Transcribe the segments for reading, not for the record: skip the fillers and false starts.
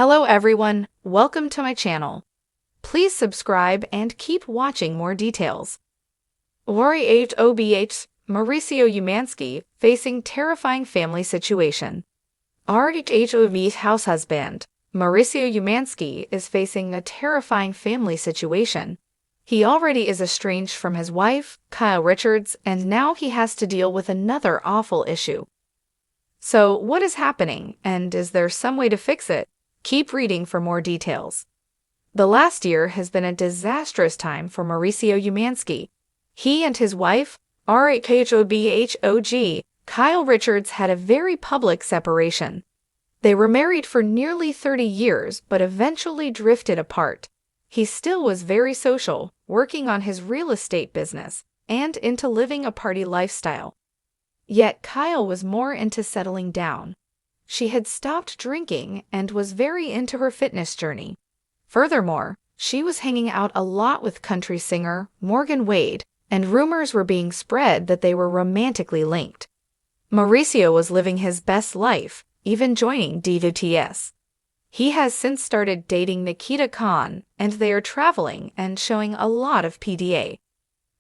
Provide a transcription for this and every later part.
Hello everyone, welcome to my channel. Please subscribe and keep watching more details. RHOBH, Mauricio Umansky facing terrifying family situation. RHOBH house husband, Mauricio Umansky is facing a terrifying family situation. He already is estranged from his wife, Kyle Richards, and now he has to deal with another awful issue. So what is happening, and is there some way to fix it? Keep reading for more details. The last year has been a disastrous time for Mauricio Umansky. He and his wife, RHOBH Kyle Richards, had a very public separation. They were married for nearly 30 years but eventually drifted apart. He still was very social, working on his real estate business, and into living a party lifestyle. Yet Kyle was more into settling down. She had stopped drinking and was very into her fitness journey. Furthermore, she was hanging out a lot with country singer Morgan Wade, and rumors were being spread that they were romantically linked. Mauricio was living his best life, even joining DVTS. He has since started dating Nikita Khan, and they are traveling and showing a lot of PDA.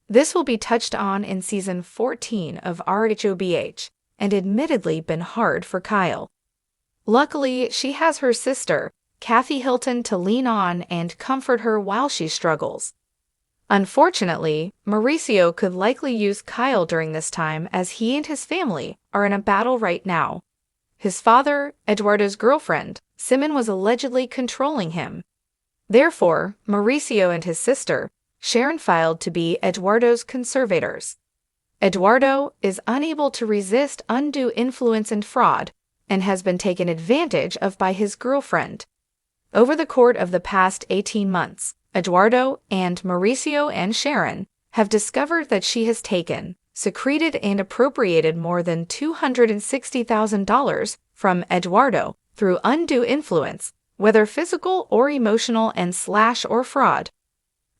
This will be touched on in season 14 of RHOBH, and admittedly been hard for Kyle. Luckily, she has her sister, Kathy Hilton, to lean on and comfort her while she struggles. Unfortunately, Mauricio could likely use Kyle during this time as he and his family are in a battle right now. His father, Eduardo's girlfriend, Simon, was allegedly controlling him. Therefore, Mauricio and his sister, Sharon, filed to be Eduardo's conservators. Eduardo is unable to resist undue influence and fraud, and has been taken advantage of by his girlfriend. Over the course of the past 18 months, Eduardo and Mauricio and Sharon have discovered that she has taken, secreted, and appropriated more than $260,000 from Eduardo through undue influence, whether physical or emotional, and or fraud.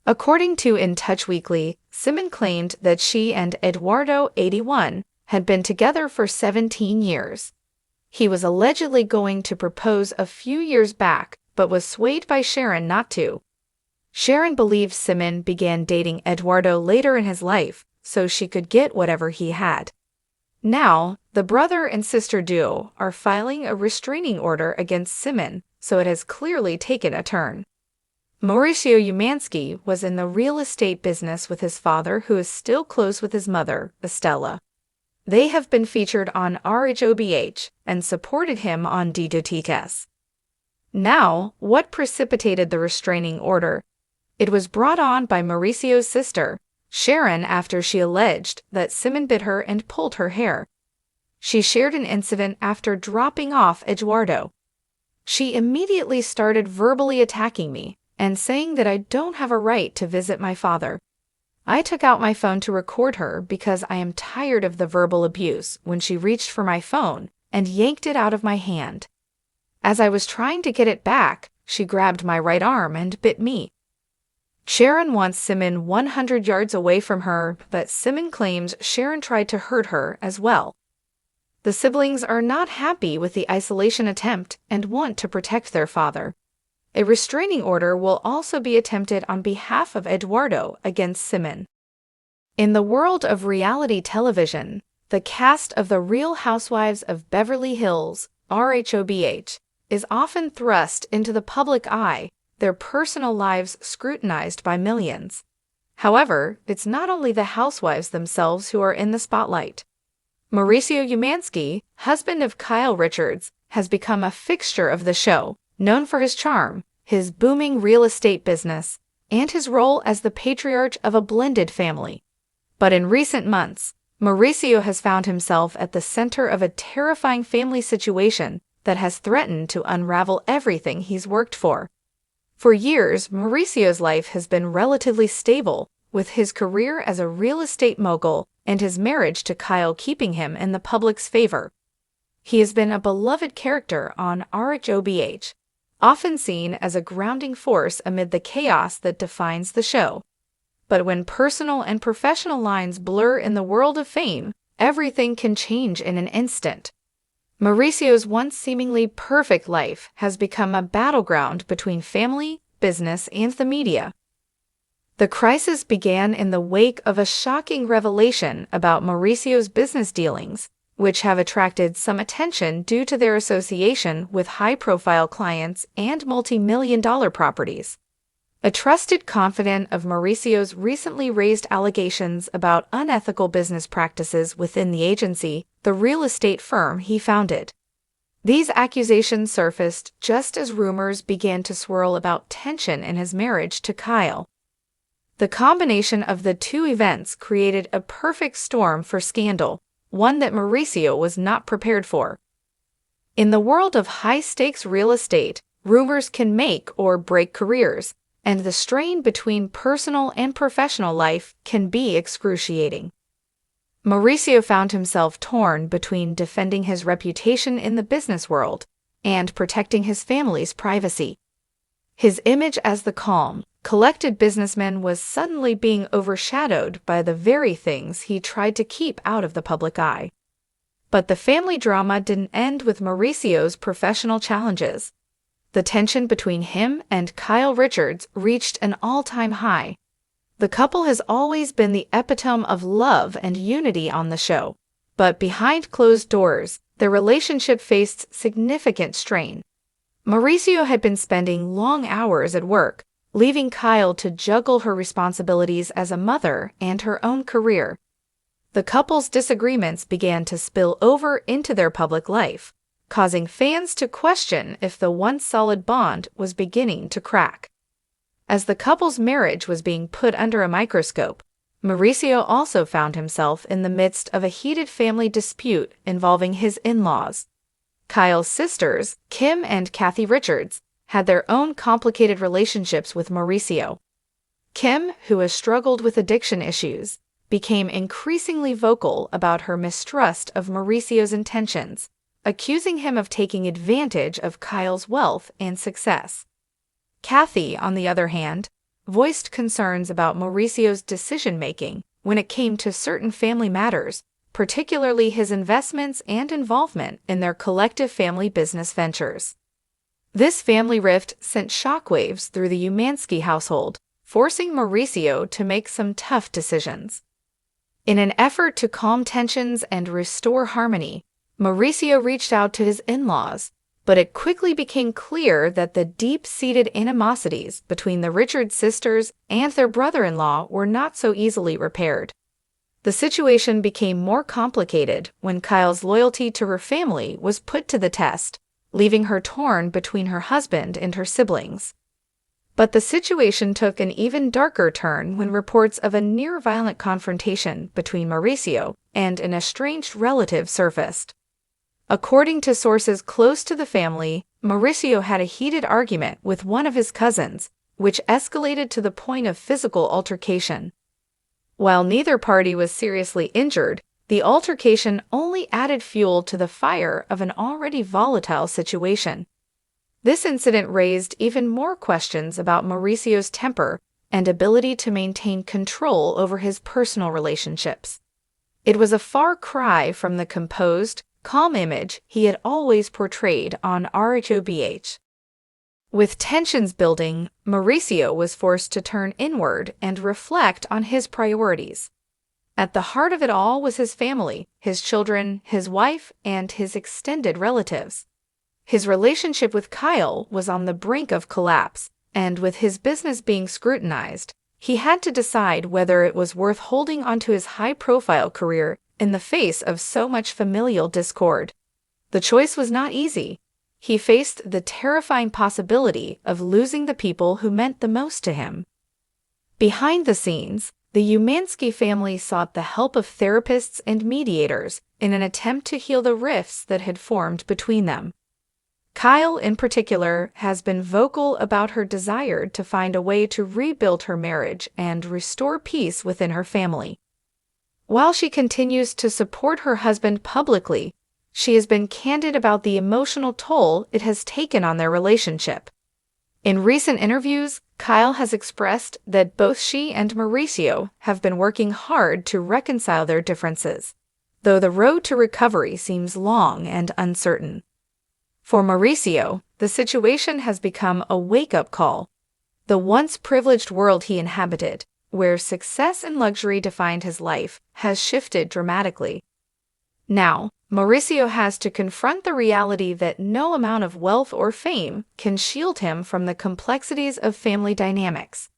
According to In Touch Weekly, Simon claimed that she and Eduardo, 81, had been together for 17 years. He was allegedly going to propose a few years back, but was swayed by Sharon not to. Sharon believes Simon began dating Eduardo later in his life, so she could get whatever he had. Now, the brother and sister duo are filing a restraining order against Simon, so it has clearly taken a turn. Mauricio Umansky was in the real estate business with his father, who is still close with his mother, Estella. They have been featured on RHOBH and supported him on DVTS. Now, what precipitated the restraining order? It was brought on by Mauricio's sister, Sharon, after she alleged that Simon bit her and pulled her hair. She shared an incident after dropping off Eduardo. She immediately started verbally attacking me and saying that I don't have a right to visit my father. I took out my phone to record her because I am tired of the verbal abuse when she reached for my phone and yanked it out of my hand. As I was trying to get it back, she grabbed my right arm and bit me. Sharon wants Simon 100 yards away from her, but Simon claims Sharon tried to hurt her as well. The siblings are not happy with the isolation attempt and want to protect their father. A restraining order will also be attempted on behalf of Eduardo against Simon. In the world of reality television, the cast of The Real Housewives of Beverly Hills, RHOBH, is often thrust into the public eye, their personal lives scrutinized by millions. However, it's not only the housewives themselves who are in the spotlight. Mauricio Umansky, husband of Kyle Richards, has become a fixture of the show, known for his charm, his booming real estate business, and his role as the patriarch of a blended family. But in recent months, Mauricio has found himself at the center of a terrifying family situation that has threatened to unravel everything he's worked for. For years, Mauricio's life has been relatively stable, with his career as a real estate mogul and his marriage to Kyle keeping him in the public's favor. He has been a beloved character on RHOBH, often seen as a grounding force amid the chaos that defines the show. But when personal and professional lines blur in the world of fame, everything can change in an instant. Mauricio's once seemingly perfect life has become a battleground between family, business, and the media. The crisis began in the wake of a shocking revelation about Mauricio's business dealings, which have attracted some attention due to their association with high-profile clients and multi-million-dollar properties. A trusted confidant of Mauricio's recently raised allegations about unethical business practices within the agency, the real estate firm he founded. These accusations surfaced just as rumors began to swirl about tension in his marriage to Kyle. The combination of the two events created a perfect storm for scandal, one that Mauricio was not prepared for. In the world of high-stakes real estate, rumors can make or break careers, and the strain between personal and professional life can be excruciating. Mauricio found himself torn between defending his reputation in the business world and protecting his family's privacy. His image as the calm, collected businessman was suddenly being overshadowed by the very things he tried to keep out of the public eye. But the family drama didn't end with Mauricio's professional challenges. The tension between him and Kyle Richards reached an all-time high. The couple has always been the epitome of love and unity on the show, but behind closed doors, their relationship faced significant strain. Mauricio had been spending long hours at work, leaving Kyle to juggle her responsibilities as a mother and her own career. The couple's disagreements began to spill over into their public life, causing fans to question if the once solid bond was beginning to crack. As the couple's marriage was being put under a microscope, Mauricio also found himself in the midst of a heated family dispute involving his in-laws. Kyle's sisters, Kim and Kathy Richards, had their own complicated relationships with Mauricio. Kim, who has struggled with addiction issues, became increasingly vocal about her mistrust of Mauricio's intentions, accusing him of taking advantage of Kyle's wealth and success. Kathy, on the other hand, voiced concerns about Mauricio's decision-making when it came to certain family matters, particularly his investments and involvement in their collective family business ventures. This family rift sent shockwaves through the Umansky household, forcing Mauricio to make some tough decisions. In an effort to calm tensions and restore harmony, Mauricio reached out to his in-laws, but it quickly became clear that the deep-seated animosities between the Richards sisters and their brother-in-law were not so easily repaired. The situation became more complicated when Kyle's loyalty to her family was put to the test, leaving her torn between her husband and her siblings. But the situation took an even darker turn when reports of a near-violent confrontation between Mauricio and an estranged relative surfaced. According to sources close to the family, Mauricio had a heated argument with one of his cousins, which escalated to the point of physical altercation. While neither party was seriously injured, the altercation only added fuel to the fire of an already volatile situation. This incident raised even more questions about Mauricio's temper and ability to maintain control over his personal relationships. It was a far cry from the composed, calm image he had always portrayed on RHOBH. With tensions building, Mauricio was forced to turn inward and reflect on his priorities. At the heart of it all was his family, his children, his wife, and his extended relatives. His relationship with Kyle was on the brink of collapse, and with his business being scrutinized, he had to decide whether it was worth holding onto his high-profile career in the face of so much familial discord. The choice was not easy. He faced the terrifying possibility of losing the people who meant the most to him. Behind the scenes, the Umansky family sought the help of therapists and mediators in an attempt to heal the rifts that had formed between them. Kyle, in particular, has been vocal about her desire to find a way to rebuild her marriage and restore peace within her family. While she continues to support her husband publicly, she has been candid about the emotional toll it has taken on their relationship. In recent interviews, Kyle has expressed that both she and Mauricio have been working hard to reconcile their differences. though the road to recovery seems long and uncertain. For Mauricio, the situation has become a wake-up call. The once privileged world he inhabited, where success and luxury defined his life, has shifted dramatically. Now, Mauricio has to confront the reality that no amount of wealth or fame can shield him from the complexities of family dynamics.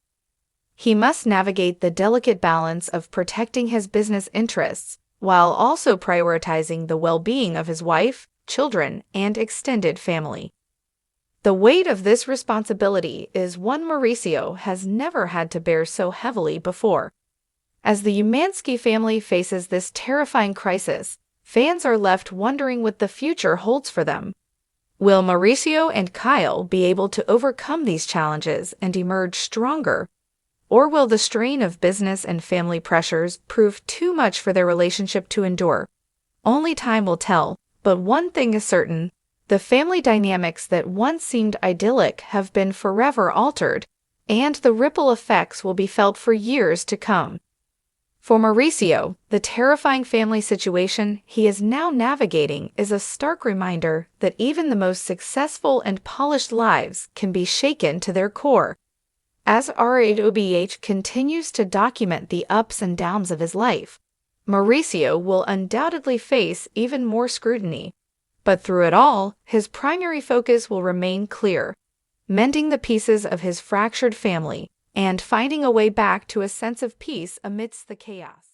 He must navigate the delicate balance of protecting his business interests while also prioritizing the well-being of his wife, children, and extended family. The weight of this responsibility is one Mauricio has never had to bear so heavily before. As the Umansky family faces this terrifying crisis, fans are left wondering what the future holds for them. Will Mauricio and Kyle be able to overcome these challenges and emerge stronger? Or will the strain of business and family pressures prove too much for their relationship to endure? Only time will tell, but one thing is certain: the family dynamics that once seemed idyllic have been forever altered, and the ripple effects will be felt for years to come. For Mauricio, the terrifying family situation he is now navigating is a stark reminder that even the most successful and polished lives can be shaken to their core. As RHOBH continues to document the ups and downs of his life, Mauricio will undoubtedly face even more scrutiny. But through it all, his primary focus will remain clear: mending the pieces of his fractured family and finding a way back to a sense of peace amidst the chaos.